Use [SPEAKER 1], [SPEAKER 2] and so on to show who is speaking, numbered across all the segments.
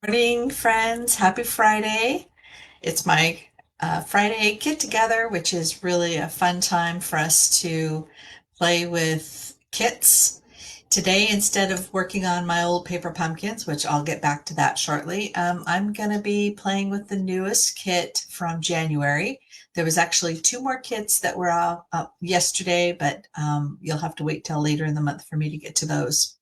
[SPEAKER 1] Morning, friends. Happy Friday. It's my Friday get together, which is really a fun time for us to play with kits. Today, instead of working on my old paper pumpkins, which I'll get back to that shortly, I'm going to be playing with the newest kit from January. There was actually two more kits that were out up yesterday, but you'll have to wait till later in the month for me to get to those.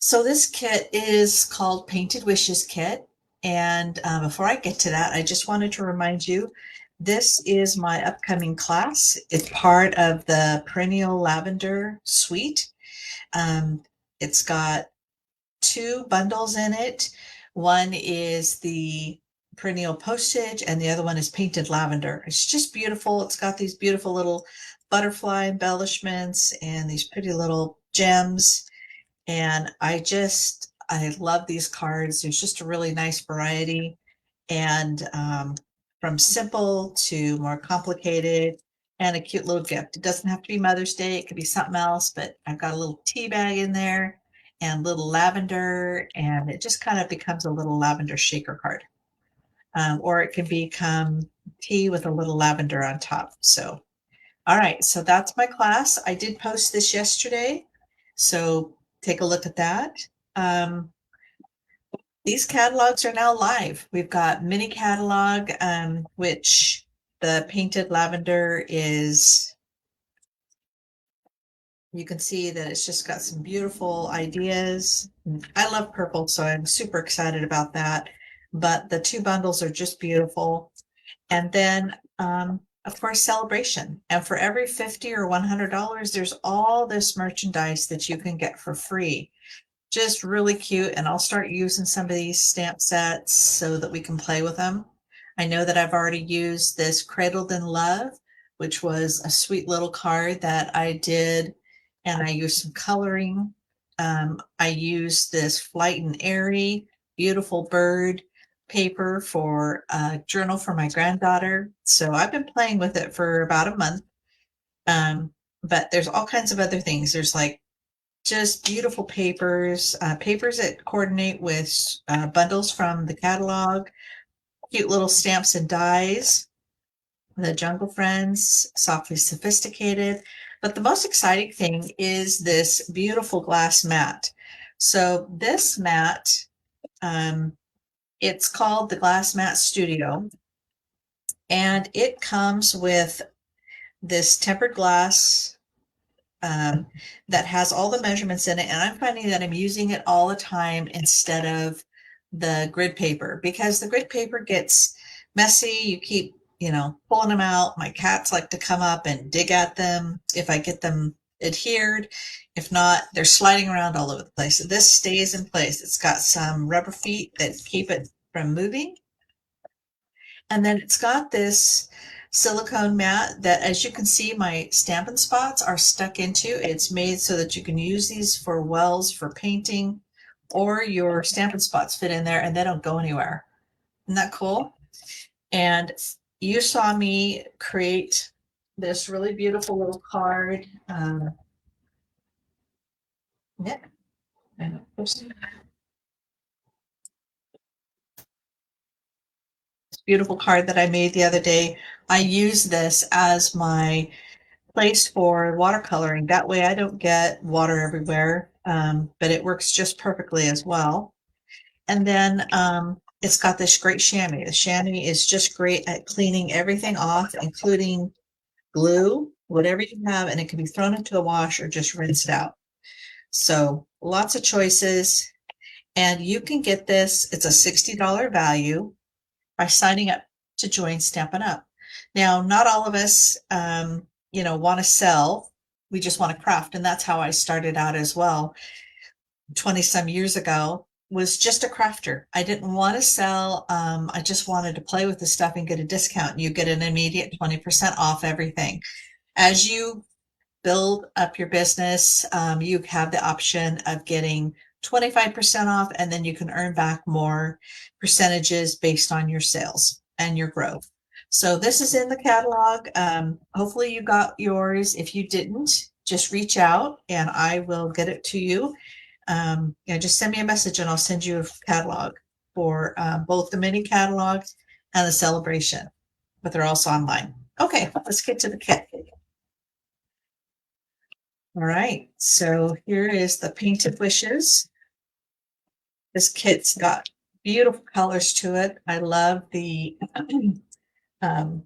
[SPEAKER 1] So this kit is called Painted Wishes Kit. And before I get to that, I just wanted to remind you, this is my upcoming class. It's part of the Perennial Lavender Suite. Um, it's got two bundles in it. One is the perennial postage and the other one is painted lavender. It's just beautiful. It's got these beautiful little butterfly embellishments and these pretty little gems. And I love these cards. There's just a really nice variety. And from simple to more complicated and a cute little gift. It doesn't have to be Mother's Day. It could be something else, but I've got a little tea bag in there and little lavender, and it just kind of becomes a little lavender shaker card. Or it can become tea with a little lavender on top. So all right, so that's my class. I did post this yesterday, so take a look at that. Um, these catalogs are now live. We've got mini catalog, which the painted lavender is, you can see that it's just got some beautiful ideas. I love purple, so I'm super excited about that. But the two bundles are just beautiful. And then, of course, celebration. And for every 50 or $100, there's all this merchandise that you can get for free. Just really cute. And I'll start using some of these stamp sets so that we can play with them. I know that I've already used this Cradled in Love, which was a sweet little card that I did. And I used some coloring. I used this Flight and Airy, beautiful bird paper for a journal for my granddaughter. So I've been playing with it for about a month. Um, but there's all kinds of other things. There's like just beautiful papers, papers that coordinate with bundles from the catalog, cute little stamps and dies, the Jungle Friends, Softly Sophisticated. But the most exciting thing is this beautiful glass mat. So this mat, um, it's called the Glass Mat Studio, and it comes with this tempered glass that has all the measurements in it. And I'm finding that I'm using it all the time instead of the grid paper because the grid paper gets messy. You keep, pulling them out. My cats like to come up and dig at them if I get them adhered. If not, they're sliding around all over the place. So this stays in place. It's got some rubber feet that keep it from moving. And then it's got this silicone mat that, as you can see, my Stampin' Spots are stuck into. It's made so that you can use these for wells for painting, or your Stampin' Spots fit in there and they don't go anywhere. Isn't that cool? And you saw me create this really beautiful little card. Yeah, this beautiful card that I made the other day. I use this as my place for watercoloring. That way I don't get water everywhere, but it works just perfectly as well. And then it's got this great chamois. The chamois is just great at cleaning everything off, including glue, whatever you have, and it can be thrown into a wash or just rinsed out. So lots of choices. And you can get this, it's a $60 value by signing up to join Stampin' Up. Now, not all of us, want to sell. We just want to craft. And that's how I started out as well. 20 some years ago was just a crafter. I didn't want to sell. I just wanted to play with the stuff and get a discount. You get an immediate 20% off everything. As you build up your business, you have the option of getting 25% off, and then you can earn back more percentages based on your sales and your growth. So this is in the catalog. Hopefully you got yours. If you didn't, just reach out and I will get it to you. Just send me a message and I'll send you a catalog. for both the mini catalogs and the celebration, but they're also online. Okay, let's get to the kit. All right, so here is the Painted Wishes. This kit's got beautiful colors to it. I love um,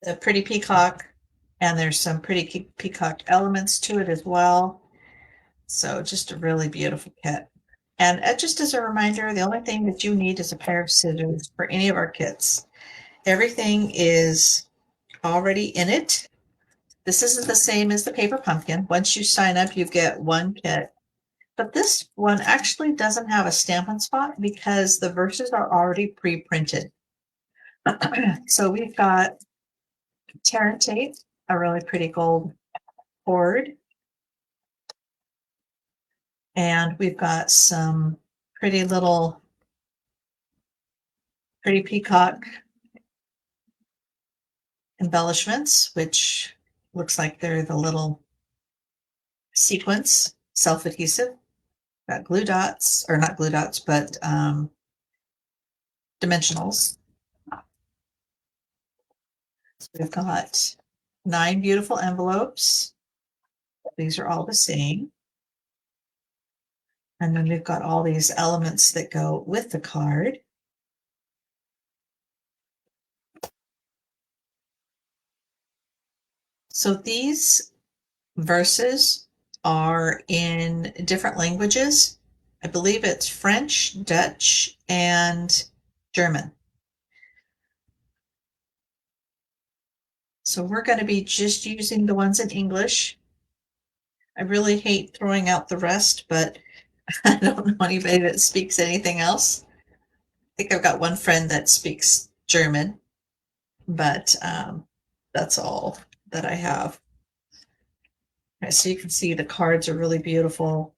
[SPEAKER 1] the pretty peacock, and there's some pretty peacock elements to it as well. So just a really beautiful kit. And just as a reminder, the only thing that you need is a pair of scissors for any of our kits. Everything is already in it. This isn't the same as the paper pumpkin. Once you sign up, you get one kit. But this one actually doesn't have a Stampin' Spot because the verses are already pre-printed. So we've got tape, a really pretty gold cord, and we've got some pretty peacock embellishments, which looks like they're the little sequins, self-adhesive. Got glue dots, or not glue dots, but dimensionals. So we've got 9 beautiful envelopes. These are all the same. And then we've got all these elements that go with the card. So these verses are in different languages. I believe it's French, Dutch, and German. So we're going to be just using the ones in English. I really hate throwing out the rest, but I don't know anybody that speaks anything else. I think I've got one friend that speaks German, but that's all that I have. Right, so you can see the cards are really beautiful.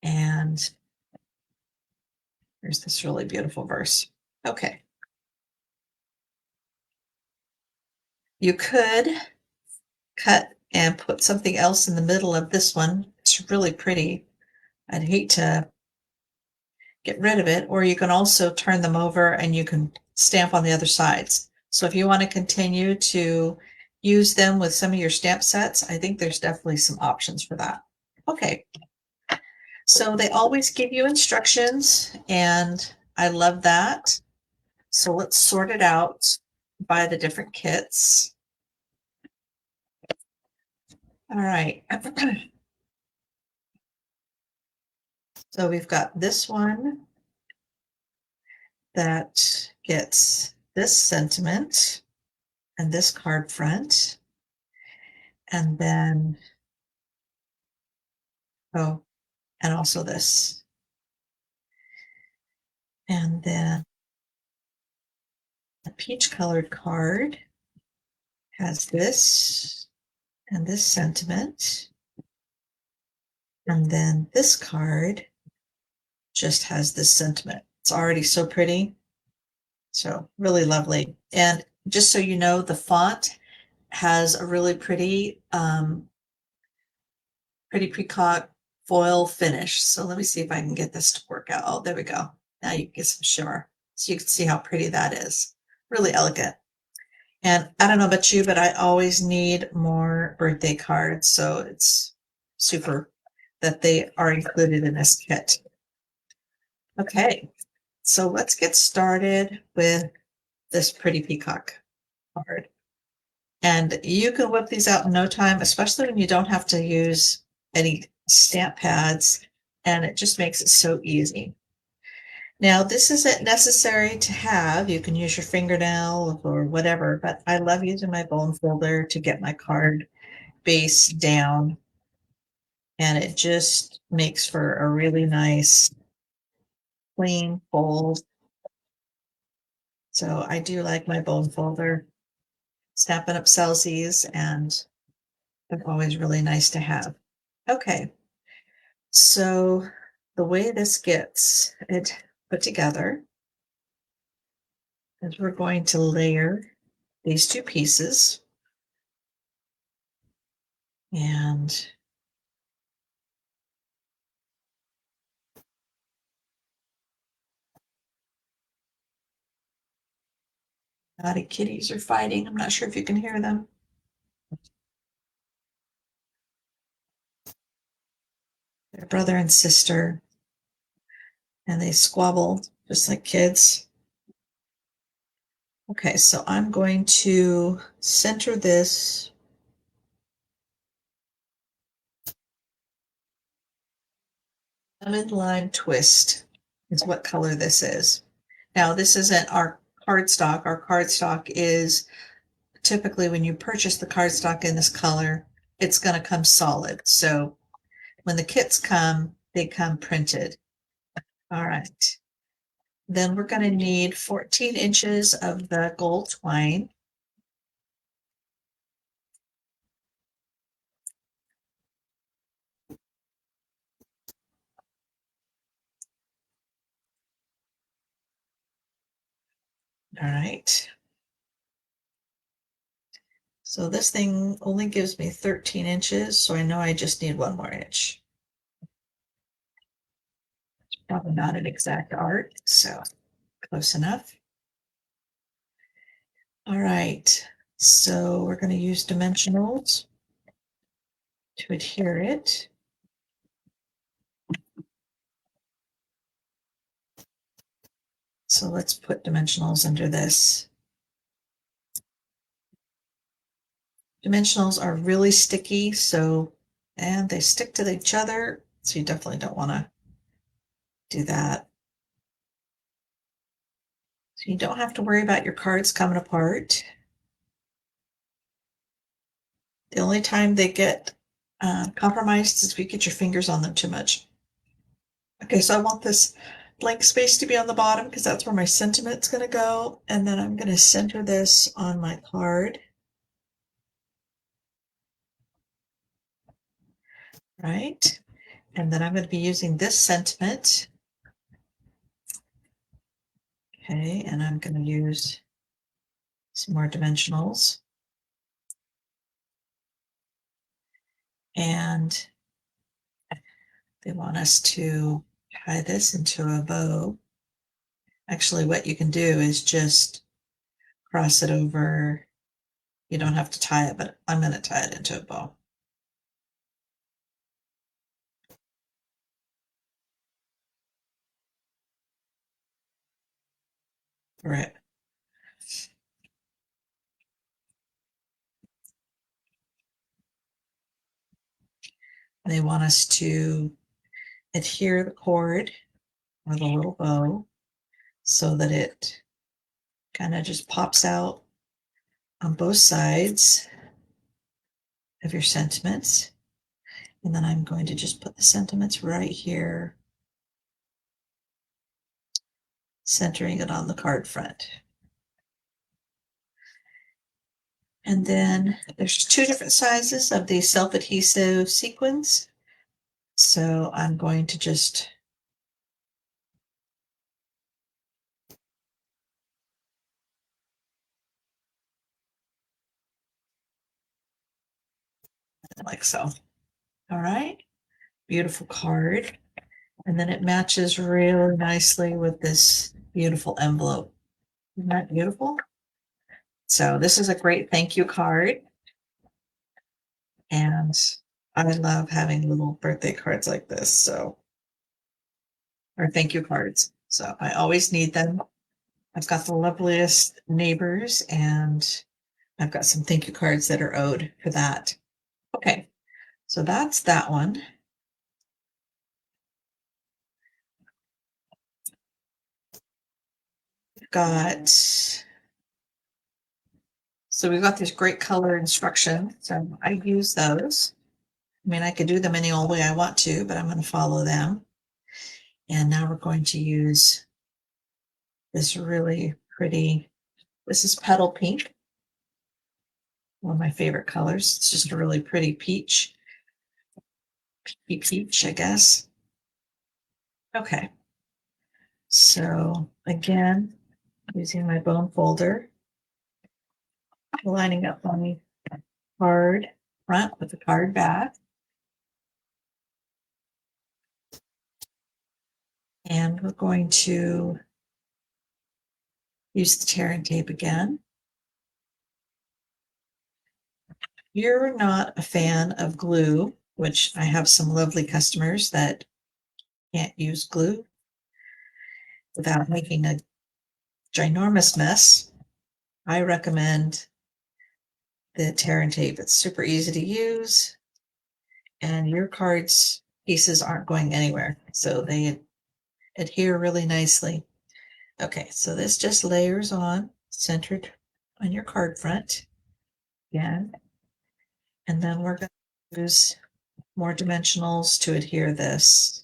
[SPEAKER 1] And there's this really beautiful verse. Okay. You could cut and put something else in the middle of this one. It's really pretty. I'd hate to get rid of it, or you can also turn them over and you can stamp on the other sides. So if you want to continue to use them with some of your stamp sets, I think there's definitely some options for that. Okay. So they always give you instructions, and I love that. So let's sort it out by the different kits. All right. So we've got this one that gets this sentiment and this card front. And then, oh, and also this. And then the peach colored card has this and this sentiment. And then this card just has this sentiment. It's already so pretty. So really lovely. And just so you know, the font has a really pretty peacock foil finish. So let me see if I can get this to work out. Oh, there we go. Now you can get some shimmer. So you can see how pretty that is. Really elegant. And I don't know about you, but I always need more birthday cards. So it's super that they are included in this kit. Okay, so let's get started with this pretty peacock card. And you can whip these out in no time, especially when you don't have to use any stamp pads, and it just makes it so easy. Now, this isn't necessary to have. You can use your fingernail or whatever, but I love using my bone folder to get my card base down, and it just makes for a really nice, clean fold. So I do like my bone folder. Snapping up Celsius, and they're always really nice to have. Okay, so the way this gets it put together is we're going to layer these two pieces, and Naughty kitties are fighting. I'm not sure if you can hear them. They're brother and sister, and they squabble just like kids. Okay, so I'm going to center this. Lemon lime twist is what color this is. Now, this isn't our cardstock. Our cardstock is typically when you purchase the cardstock in this color, it's going to come solid. So when the kits come, they come printed. All right. Then we're going to need 14 inches of the gold twine. All right. So this thing only gives me 13 inches, so I know I just need 1 more inch. Probably not an exact art, so close enough. All right, so we're going to use dimensionals to adhere it. So let's put dimensionals under this. Dimensionals are really sticky, and they stick to each other, so you definitely don't want to do that. So you don't have to worry about your cards coming apart. The only time they get compromised is if you get your fingers on them too much. Okay, so I want this blank space to be on the bottom because that's where my sentiment's going to go. And then I'm going to center this on my card. Right? And then I'm going to be using this sentiment. Okay, and I'm going to use some more dimensionals. And they want us to tie this into a bow. Actually, what you can do is just cross it over. You don't have to tie it, but I'm going to tie it into a bow. Right. They want us to adhere the cord or the little bow so that it kind of just pops out on both sides of your sentiments. And then I'm going to just put the sentiments right here, centering it on the card front. And then there's 2 different sizes of the self-adhesive sequins. So I'm going to just like so. All right, beautiful card. And then it matches really nicely with this beautiful envelope. Isn't that beautiful? So this is a great thank you card. And I love having little birthday cards like this. Or thank you cards. So I always need them. I've got the loveliest neighbors, and I've got some thank you cards that are owed for that. Okay, so that's that one. We've got, so we've got these great color instructions. So I use those. I mean, I could do them any old way I want to, but I'm going to follow them. And now we're going to use this really pretty, this is petal pink, one of my favorite colors. It's just a really pretty peach, I guess. Okay. So again, using my bone folder, lining up my card front with the card back. And we're going to use the tearing tape again. you're not a fan of glue, which I have some lovely customers that can't use glue without making a ginormous mess, I recommend the tear and tape. It's super easy to use, and your cards pieces aren't going anywhere, so they adhere really nicely. Okay, so this just layers on, centered on your card front again, and then we're going to use more dimensionals to adhere this.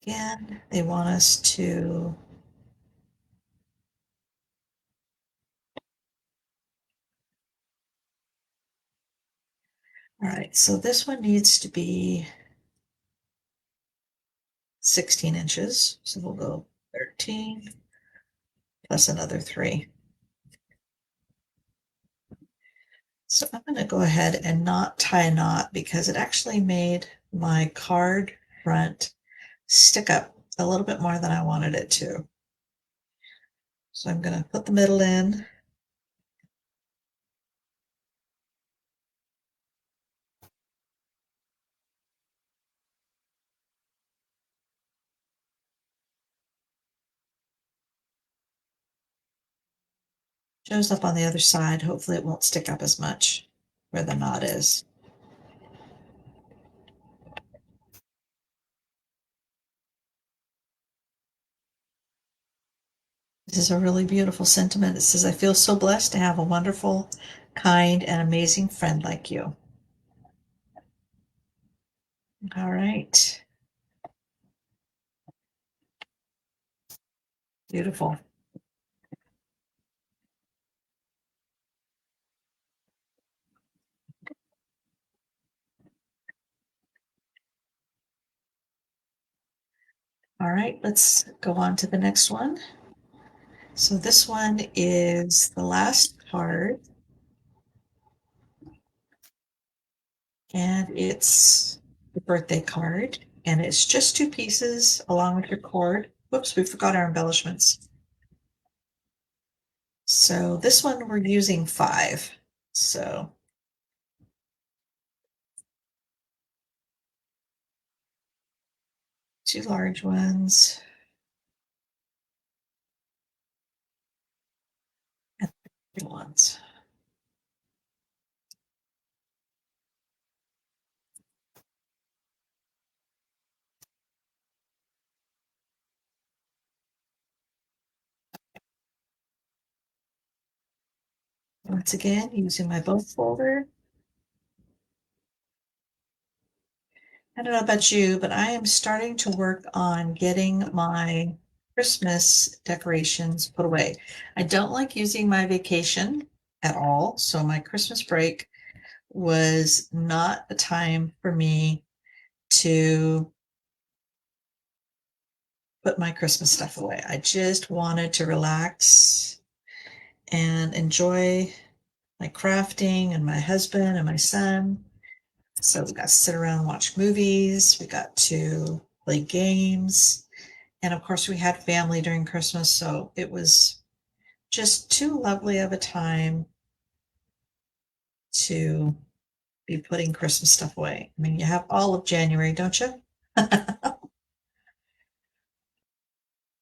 [SPEAKER 1] Again, they want us to all right, so this one needs to be 16 inches. So we'll go 13 plus another 3. So I'm going to go ahead and not tie a knot because it actually made my card front stick up a little bit more than I wanted it to. So I'm going to put the middle in. Shows up on the other side. Hopefully it won't stick up as much where the knot is. This is a really beautiful sentiment. It says, I feel so blessed to have a wonderful, kind, and amazing friend like you. All right. Beautiful. All right, let's go on to the next one. So this one is the last card, and it's the birthday card, and it's just 2 pieces along with your cord. Whoops, we forgot our embellishments. So this one we're using 5. So 2 large ones and 3 ones. Once again, using my both folder. I don't know about you, but I am starting to work on getting my Christmas decorations put away. I don't like using my vacation at all, so my Christmas break was not a time for me to put my Christmas stuff away. I just wanted to relax and enjoy my crafting and my husband and my son. So we got to sit around and watch movies. We got to play games. And of course, we had family during Christmas. So it was just too lovely of a time to be putting Christmas stuff away. I mean, you have all of January, don't you?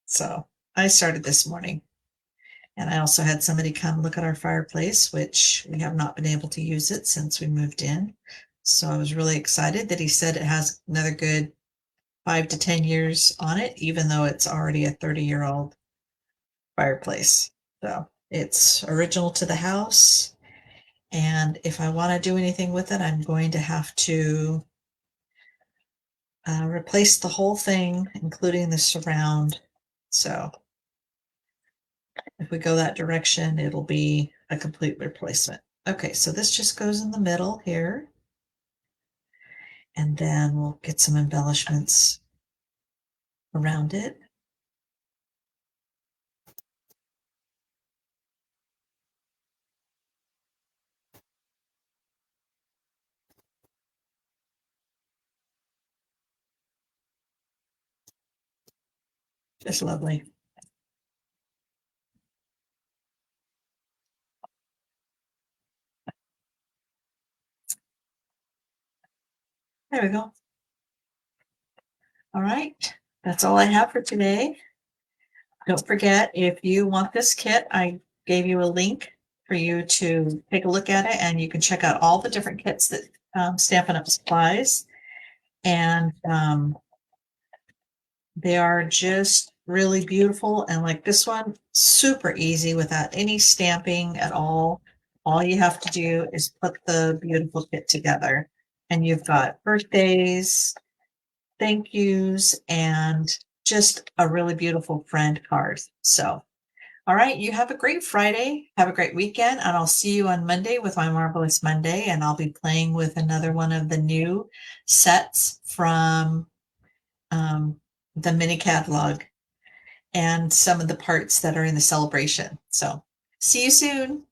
[SPEAKER 1] So I started this morning. And I also had somebody come look at our fireplace, which we have not been able to use it since we moved in. So I was really excited that he said it has another good 5 to 10 years on it, even though it's already a 30-year-old fireplace. So it's original to the house. And if I want to do anything with it, I'm going to have to replace the whole thing, including the surround. So if we go that direction, it'll be a complete replacement. Okay, so this just goes in the middle here. And then we'll get some embellishments around it. Just lovely. There we go. All right. That's all I have for today. Don't forget, if you want this kit, I gave you a link for you to take a look at it, and you can check out all the different kits that Stampin' Up! Supplies. And they are just really beautiful. And like this one, super easy without any stamping at all. All you have to do is put the beautiful kit together. And you've got birthdays, thank yous, and just a really beautiful friend card. So, all right, you have a great Friday. Have a great weekend. And I'll see you on Monday with my Marvelous Monday. And I'll be playing with another one of the new sets from um, the mini catalog and some of the parts that are in the celebration. So see you soon.